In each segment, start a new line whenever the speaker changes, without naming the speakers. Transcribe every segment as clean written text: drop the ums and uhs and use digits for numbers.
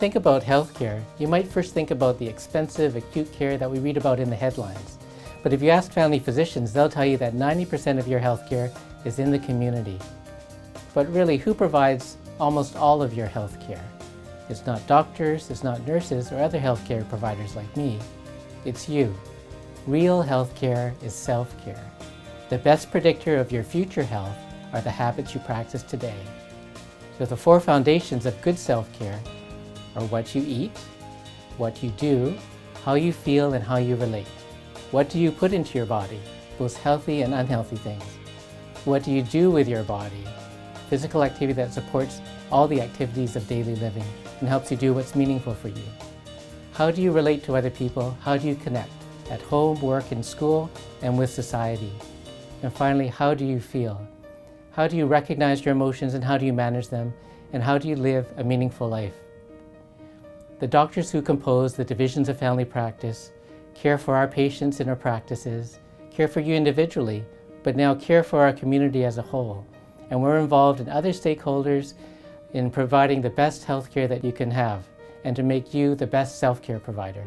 think about healthcare, you might first think about the expensive acute care that we read about in the headlines. But if you ask family physicians, they'll tell you that 90% of your healthcare is in the community. But really, who provides almost all of your healthcare? It's not doctors, it's not nurses or other healthcare providers like me. It's you. Real healthcare is self-care. The best predictor of your future health are the habits you practice today. So the 4 foundations of good self-care are what you eat, what you do, how you feel, and how you relate. What do you put into your body, both healthy and unhealthy things? What do you do with your body? Physical activity that supports all the activities of daily living and helps you do what's meaningful for you. How do you relate to other people? How do you connect at home, work, in school, and with society? And finally, how do you feel? How do you recognize your emotions and how do you manage them? And how do you live a meaningful life? The doctors who compose the divisions of family practice care for our patients in our practices, care for you individually, but now care for our community as a whole. And we're involved in other stakeholders in providing the best healthcare that you can have and to make you the best self-care provider.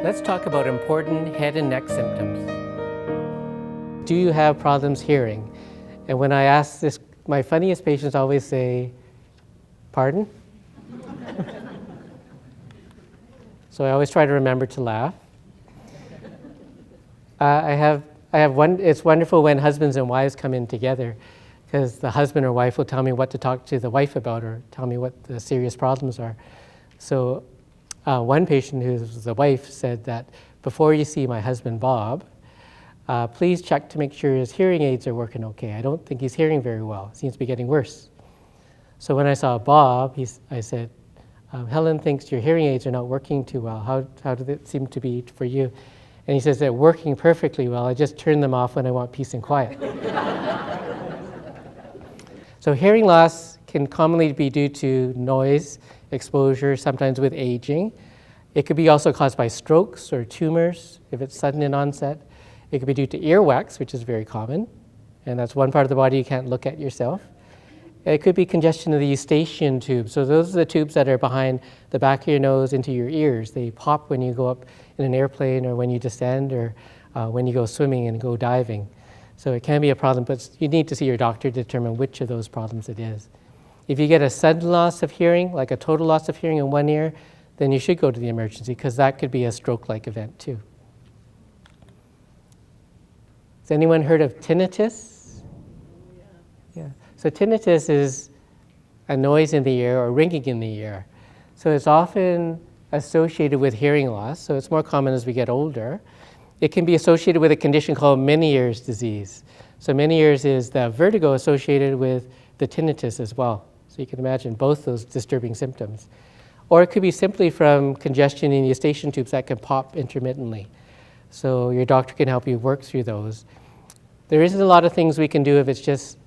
Let's talk about important head and neck symptoms. Do you have problems hearing? And when I ask this, my funniest patients always say, "Pardon?" So I always try to remember to laugh. I have one. It's wonderful when husbands and wives come in together, because the husband or wife will tell me what to talk to the wife about or tell me what the serious problems are. So one patient who's the wife said that before you see my husband Bob, please check to make sure his hearing aids are working okay. I don't think he's hearing very well. It seems to be getting worse. So when I saw Bob, I said, Helen thinks your hearing aids are not working too well. How do they seem to be for you? And he says they're working perfectly well. I just turn them off when I want peace and quiet. So hearing loss can commonly be due to noise exposure, sometimes with aging. It could be also caused by strokes or tumors if it's sudden in onset. It could be due to earwax, which is very common, and that's one part of the body you can't look at yourself. It could be congestion of the eustachian tubes. So those are the tubes that are behind the back of your nose into your ears. They pop when you go up in an airplane or when you descend or when you go swimming and go diving. So it can be a problem, but you need to see your doctor to determine which of those problems it is. If you get a sudden loss of hearing, like a total loss of hearing in one ear, then you should go to the emergency because that could be a stroke-like event too. Has anyone heard of tinnitus? Yeah. So tinnitus is a noise in the ear or ringing in the ear. So it's often associated with hearing loss, so it's more common as we get older. It can be associated with a condition called Meniere's disease. So Meniere's is the vertigo associated with the tinnitus as well. So you can imagine both those disturbing symptoms. Or it could be simply from congestion in the eustachian tubes that can pop intermittently. So your doctor can help you work through those. There isn't a lot of things we can do if it's just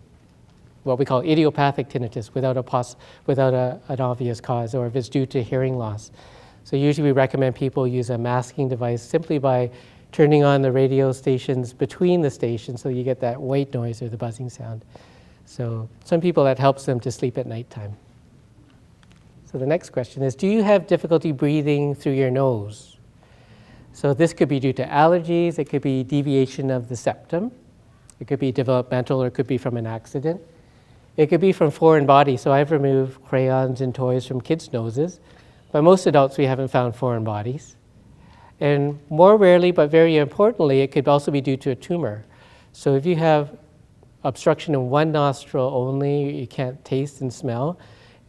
what we call idiopathic tinnitus without an obvious cause, or if it's due to hearing loss. So usually we recommend people use a masking device simply by turning on the radio stations between the stations so you get that white noise or the buzzing sound. So some people, that helps them to sleep at nighttime. So the next question is, do you have difficulty breathing through your nose? So this could be due to allergies, it could be deviation of the septum, it could be developmental, or it could be from an accident. It could be from foreign bodies. So I've removed crayons and toys from kids' noses, but most adults we haven't found foreign bodies. And more rarely, but very importantly, it could also be due to a tumor. So if you have obstruction in one nostril only, you can't taste and smell,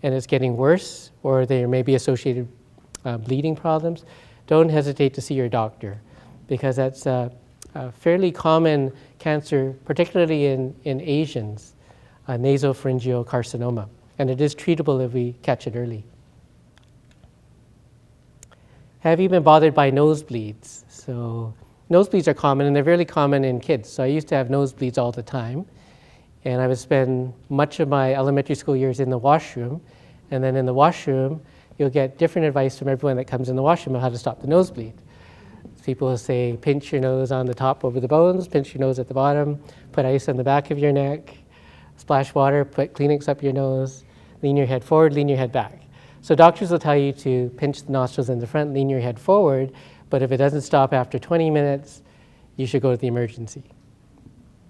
and it's getting worse, or there may be associated bleeding problems, don't hesitate to see your doctor, because that's a fairly common cancer, particularly in Asians, nasopharyngeal carcinoma, and it is treatable if we catch it early. Have you been bothered by nosebleeds? So nosebleeds are common, and they're really common in kids. So I used to have nosebleeds all the time, and I would spend much of my elementary school years in the washroom, and then in the washroom, you'll get different advice from everyone that comes in the washroom on how to stop the nosebleed. People will say, pinch your nose on the top over the bones, pinch your nose at the bottom, put ice on the back of your neck, splash water, put Kleenex up your nose, lean your head forward, lean your head back. So doctors will tell you to pinch the nostrils in the front, lean your head forward, but if it doesn't stop after 20 minutes, you should go to the emergency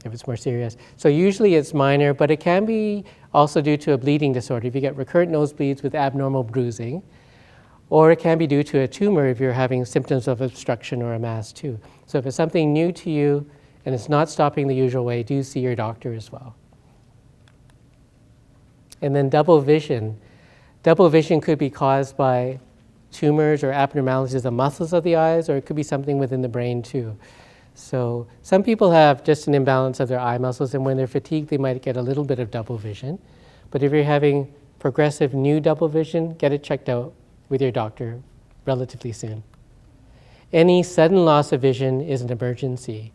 if it's more serious. So usually it's minor, but it can be also due to a bleeding disorder. If you get recurrent nosebleeds with abnormal bruising, or it can be due to a tumor if you're having symptoms of obstruction or a mass too. So if it's something new to you and it's not stopping the usual way, do see your doctor as well. And then double vision. Double vision could be caused by tumors or abnormalities of the muscles of the eyes, or it could be something within the brain too. So some people have just an imbalance of their eye muscles, and when they're fatigued, they might get a little bit of double vision. But if you're having progressive new double vision, get it checked out with your doctor relatively soon. Any sudden loss of vision is an emergency.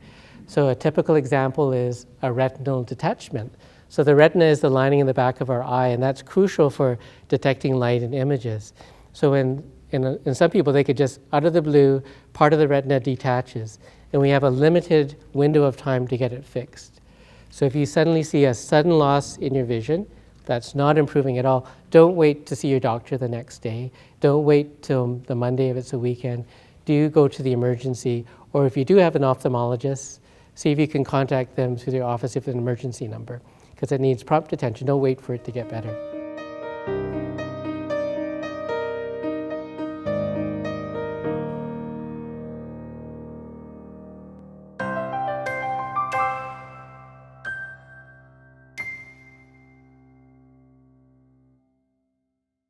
So a typical example is a retinal detachment. So the retina is the lining in the back of our eye, and that's crucial for detecting light and images. So in some people, they could just, out of the blue, part of the retina detaches, and we have a limited window of time to get it fixed. So if you suddenly see a sudden loss in your vision, that's not improving at all, don't wait to see your doctor the next day. Don't wait till the Monday if it's a weekend. Do go to the emergency, or if you do have an ophthalmologist, see if you can contact them through their office if it's an emergency number, because it needs prompt attention. Don't wait for it to get better.